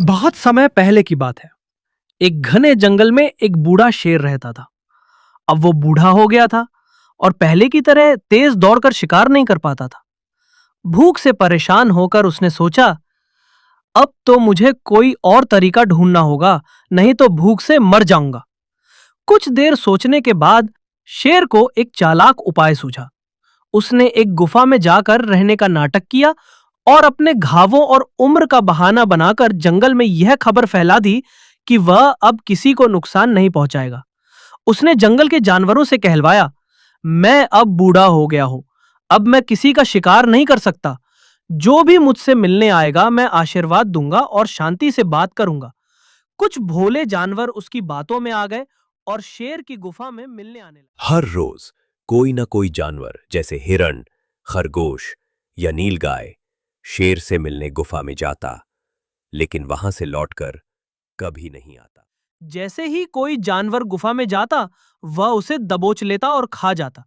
बहुत समय पहले की बात है। एक घने जंगल में एक बूढ़ा शेर रहता था। अब वो बूढ़ा हो गया था और पहले की तरह तेज दौड़कर शिकार नहीं कर पाता था। भूख से परेशान होकर उसने सोचा, अब तो मुझे कोई और तरीका ढूंढना होगा, नहीं तो भूख से मर जाऊंगा। कुछ देर सोचने के बाद शेर को एक चालाक उपाय सूझा। उसने एक गुफा में जाकर रहने का नाटक किया और अपने घावों और उम्र का बहाना बनाकर जंगल में यह खबर फैला दी कि वह अब किसी को नुकसान नहीं पहुंचाएगा। उसने जंगल के जानवरों से कहलवाया, मैं अब बूढ़ा हो गया हूं, अब मैं किसी का शिकार नहीं कर सकता। जो भी मुझसे मिलने आएगा मैं आशीर्वाद दूंगा और शांति से बात करूंगा। कुछ भोले जानवर उसकी बातों में आ गए और शेर की गुफा में मिलने आने लगे। हर रोज कोई ना कोई जानवर जैसे हिरण, खरगोश या नीलगाय शेर से मिलने गुफा में जाता, लेकिन वहां से लौटकर कभी नहीं आता। जैसे ही कोई जानवर गुफा में जाता, वह उसे दबोच लेता और खा जाता।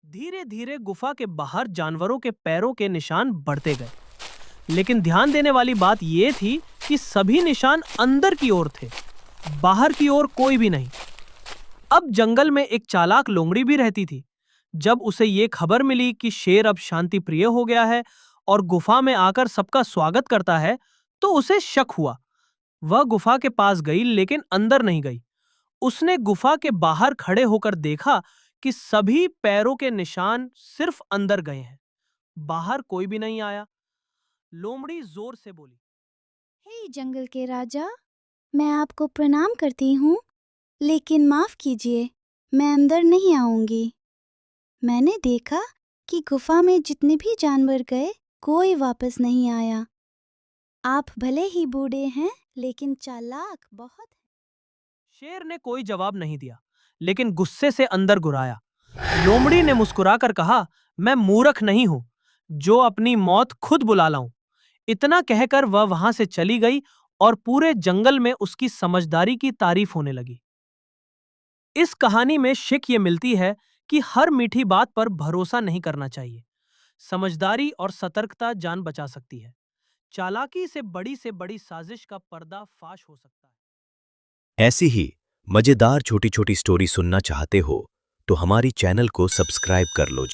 धीरे धीरे गुफा के बाहर जानवरों के पैरों के निशान बढ़ते गए, लेकिन ध्यान देने वाली बात यह थी कि सभी निशान अंदर की ओर थे, बाहर की ओर कोई भी नहीं। अब जंगल में एक चालाक लोमड़ी भी रहती थी। जब उसे ये खबर मिली कि शेर अब शांति प्रिय हो गया है और गुफा में आकर सबका स्वागत करता है, तो उसे शक हुआ। वह गुफा के पास गई लेकिन अंदर नहीं गई। उसने गुफा के बाहर खड़े होकर देखा कि सभी पैरों के निशान सिर्फ अंदर गए हैं, बाहर कोई भी नहीं आया। लोमड़ी जोर से बोली, हे जंगल के राजा, मैं आपको प्रणाम करती हूँ, लेकिन माफ कीजिए, मैं अंदर नहीं आऊंगी। मैंने देखा कि गुफा में जितने भी जानवर गए, कोई वापस नहीं आया। आप भले ही बूढ़े हैं, लेकिन चालाक बहुत हैं। शेर ने कोई जवाब नहीं दिया, लेकिन गुस्से से अंदर घुराया। लोमड़ी ने मुस्कुराकर कहा, मैं मूर्ख नहीं हूं जो अपनी मौत खुद बुला लाऊं। इतना कहकर वह वहां से चली गई और पूरे जंगल में उसकी समझदारी की तारीफ होने लगी। इस कहानी में शिक ये मिलती है कि हर मीठी बात पर भरोसा नहीं करना चाहिए। समझदारी और सतर्कता जान बचा सकती है। चालाकी से बड़ी साजिश का पर्दा फाश हो सकता है। ऐसी ही मजेदार छोटी छोटी स्टोरी सुनना चाहते हो तो हमारी चैनल को सब्सक्राइब कर लो।